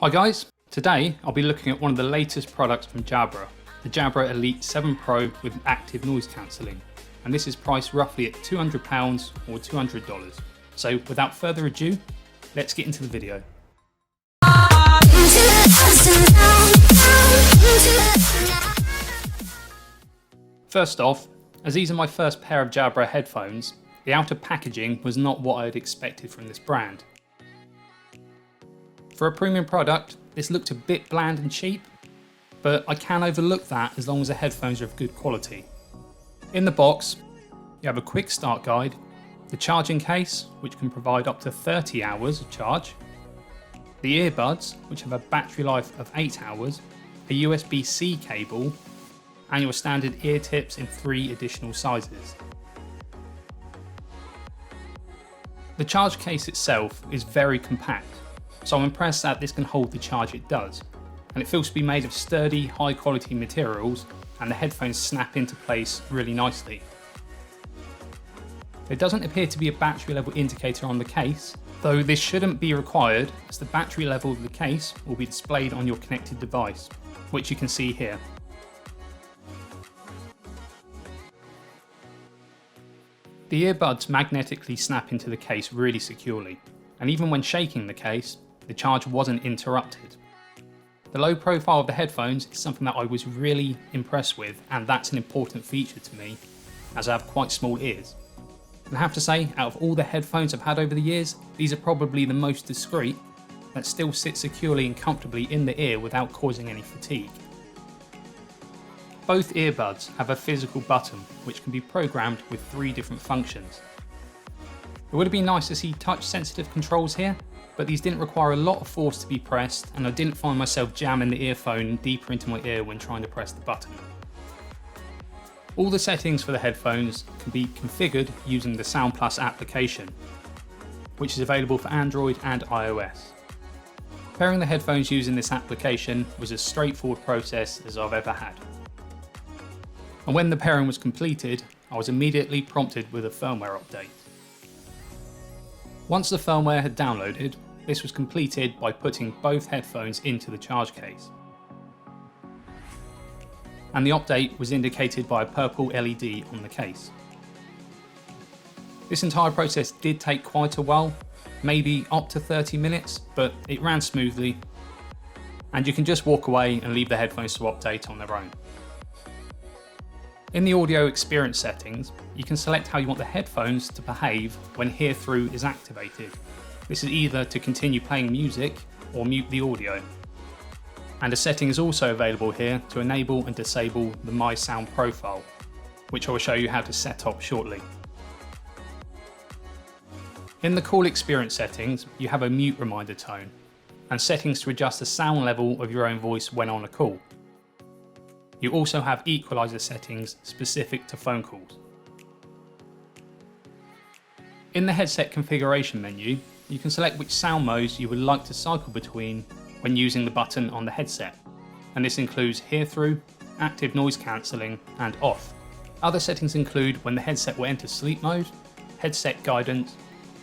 Hi guys, today I'll be looking at one of the latest products from Jabra, the Jabra Elite 7 Pro with active noise cancelling, and this is priced roughly at £200 or $200. So without further ado, let's get into the video. First off, as these are my first pair of Jabra headphones, the outer packaging was not what I had expected from this brand. For a premium product, this looked a bit bland and cheap, but I can overlook that as long as the headphones are of good quality. In the box, you have a quick start guide, the charging case, which can provide up to 30 hours of charge, the earbuds, which have a battery life of 8 hours, a USB-C cable, and your standard ear tips in 3 additional sizes. The charge case itself is very compact, so I'm impressed that this can hold the charge it does, and it feels to be made of sturdy, high quality materials, and the headphones snap into place really nicely. There doesn't appear to be a battery level indicator on the case, though this shouldn't be required as the battery level of the case will be displayed on your connected device, which you can see here. The earbuds magnetically snap into the case really securely, and even when shaking the case, the charge wasn't interrupted. The low profile of the headphones is something that I was really impressed with, and that's an important feature to me, as I have quite small ears. And I have to say, out of all the headphones I've had over the years, these are probably the most discreet, that still sit securely and comfortably in the ear without causing any fatigue. Both earbuds have a physical button which can be programmed with 3 different functions. It would have been nice to see touch sensitive controls here, but these didn't require a lot of force to be pressed, and I didn't find myself jamming the earphone deeper into my ear when trying to press the button. All the settings for the headphones can be configured using the Sound Plus application, which is available for Android and iOS. Pairing the headphones using this application was as straightforward process as I've ever had. And when the pairing was completed, I was immediately prompted with a firmware update. Once the firmware had downloaded, this was completed by putting both headphones into the charge case. And the update was indicated by a purple LED on the case. This entire process did take quite a while, maybe up to 30 minutes, but it ran smoothly, and you can just walk away and leave the headphones to update on their own. In the audio experience settings, you can select how you want the headphones to behave when Hear Through is activated. This is either to continue playing music or mute the audio. And a setting is also available here to enable and disable the My Sound profile, which I will show you how to set up shortly. In the call experience settings, you have a mute reminder tone and settings to adjust the sound level of your own voice when on a call. You also have equalizer settings specific to phone calls. In the headset configuration menu, you can select which sound modes you would like to cycle between when using the button on the headset, and this includes Hear Through, active noise cancelling, and off. Other settings include when the headset will enter sleep mode, headset guidance,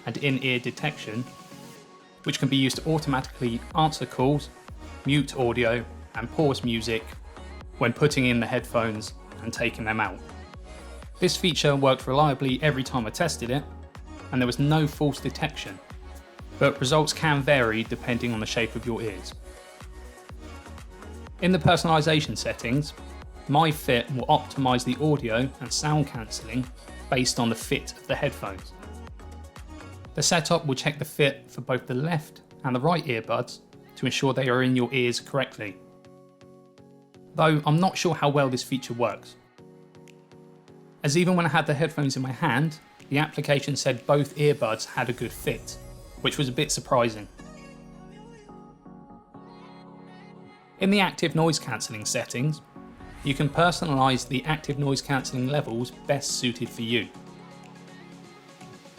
and in-ear detection, which can be used to automatically answer calls, mute audio, and pause music when putting in the headphones and taking them out. This feature worked reliably every time I tested it, and there was no false detection, but results can vary depending on the shape of your ears. In the personalization settings, MyFit will optimize the audio and sound cancelling based on the fit of the headphones. The setup will check the fit for both the left and the right earbuds to ensure they are in your ears correctly, though I'm not sure how well this feature works, as even when I had the headphones in my hand, the application said both earbuds had a good fit, which was a bit surprising. In the active noise cancelling settings, you can personalise the active noise cancelling levels best suited for you.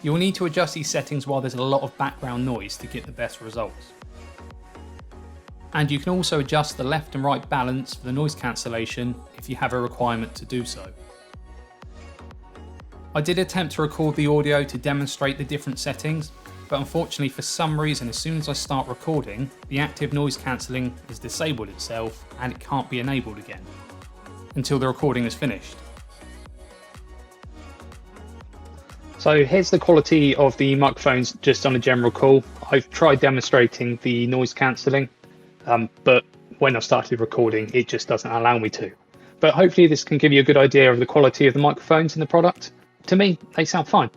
You'll need to adjust these settings while there's a lot of background noise to get the best results. And you can also adjust the left and right balance for the noise cancellation if you have a requirement to do so. I did attempt to record the audio to demonstrate the different settings, but unfortunately for some reason as soon as I start recording, the active noise cancelling has disabled itself and it can't be enabled again until the recording is finished. So here's the quality of the microphones just on a general call. I've tried demonstrating the noise cancelling, but when I started recording, it just doesn't allow me to. But hopefully this can give you a good idea of the quality of the microphones in the product. To me, they sound fine.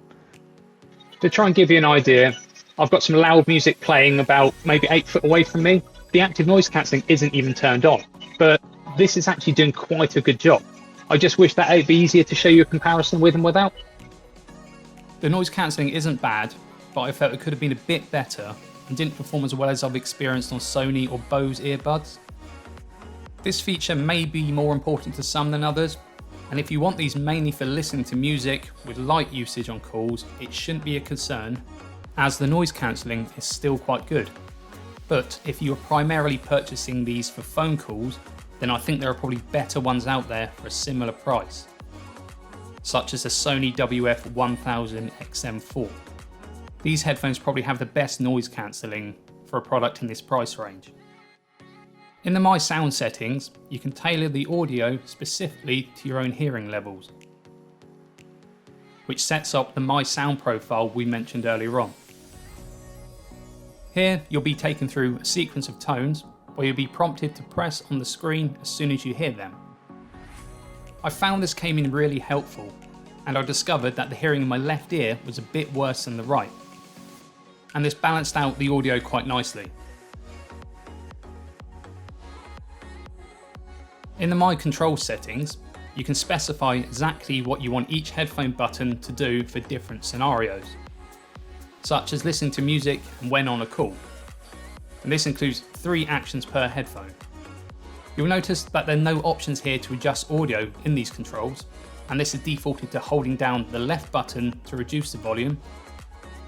To try and give you an idea, I've got some loud music playing about maybe 8 foot away from me. The active noise cancelling isn't even turned on, but this is actually doing quite a good job. I just wish that it'd be easier to show you a comparison with and without. The noise cancelling isn't bad, but I felt it could have been a bit better and didn't perform as well as I've experienced on Sony or Bose earbuds. This feature may be more important to some than others, and if you want these mainly for listening to music with light usage on calls, it shouldn't be a concern, as the noise cancelling is still quite good. But if you're primarily purchasing these for phone calls, then I think there are probably better ones out there for a similar price, such as the Sony WF-1000 XM4. These headphones probably have the best noise cancelling for a product in this price range. In the My Sound settings, you can tailor the audio specifically to your own hearing levels, which sets up the My Sound profile we mentioned earlier on. Here, you'll be taken through a sequence of tones where you'll be prompted to press on the screen as soon as you hear them. I found this came in really helpful, and I discovered that the hearing in my left ear was a bit worse than the right, and this balanced out the audio quite nicely. In the My Control settings, you can specify exactly what you want each headphone button to do for different scenarios, such as listening to music and when on a call. And this includes 3 actions per headphone. You'll notice that there are no options here to adjust audio in these controls, and this is defaulted to holding down the left button to reduce the volume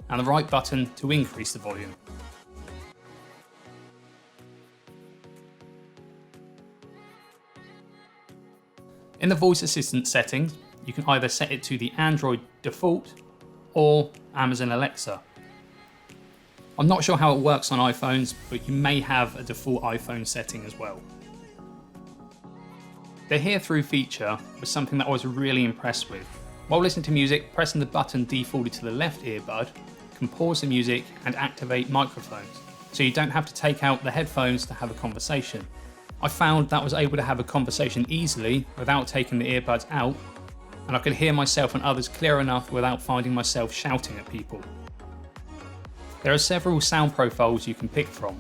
and the right button to increase the volume. In the voice assistant settings, you can either set it to the Android default or Amazon Alexa. I'm not sure how it works on iPhones, but you may have a default iPhone setting as well. The hear-through feature was something that I was really impressed with. While listening to music, pressing the button defaulted to the left earbud can pause the music and activate microphones, so you don't have to take out the headphones to have a conversation. I found that I was able to have a conversation easily without taking the earbuds out, and I could hear myself and others clear enough without finding myself shouting at people. There are several sound profiles you can pick from,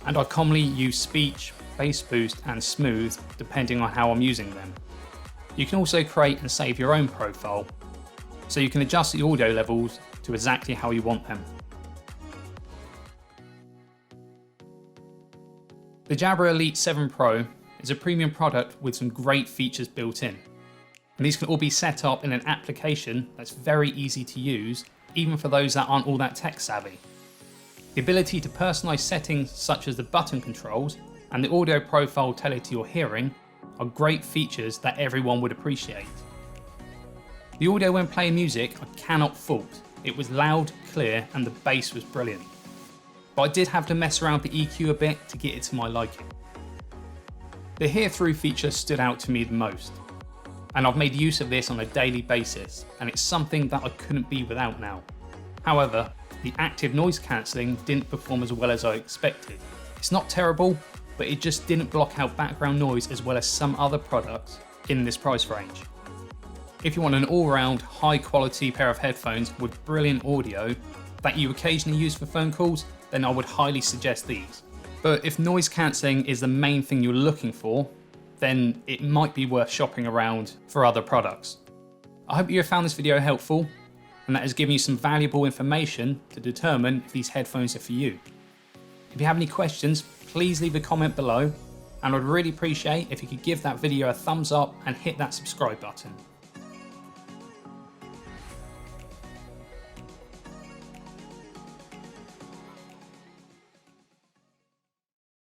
and I commonly use speech, bass boost and smooth depending on how I'm using them. You can also create and save your own profile, so you can adjust the audio levels to exactly how you want them. The Jabra Elite 7 Pro is a premium product with some great features built in. And these can all be set up in an application that's very easy to use, even for those that aren't all that tech savvy. The ability to personalize settings such as the button controls and the audio profile tailored to your hearing are great features that everyone would appreciate. The audio when playing music I cannot fault. It was loud, clear, and the bass was brilliant. But I did have to mess around with the EQ a bit to get it to my liking. The hear-through feature stood out to me the most, and I've made use of this on a daily basis, and it's something that I couldn't be without now. However, the active noise cancelling didn't perform as well as I expected. It's not terrible, but it just didn't block out background noise as well as some other products in this price range. If you want an all-round, high-quality pair of headphones with brilliant audio that you occasionally use for phone calls, then I would highly suggest these. But if noise cancelling is the main thing you're looking for, then it might be worth shopping around for other products. I hope you have found this video helpful and that has given you some valuable information to determine if these headphones are for you. If you have any questions, please leave a comment below, and I'd really appreciate if you could give that video a thumbs up and hit that subscribe button.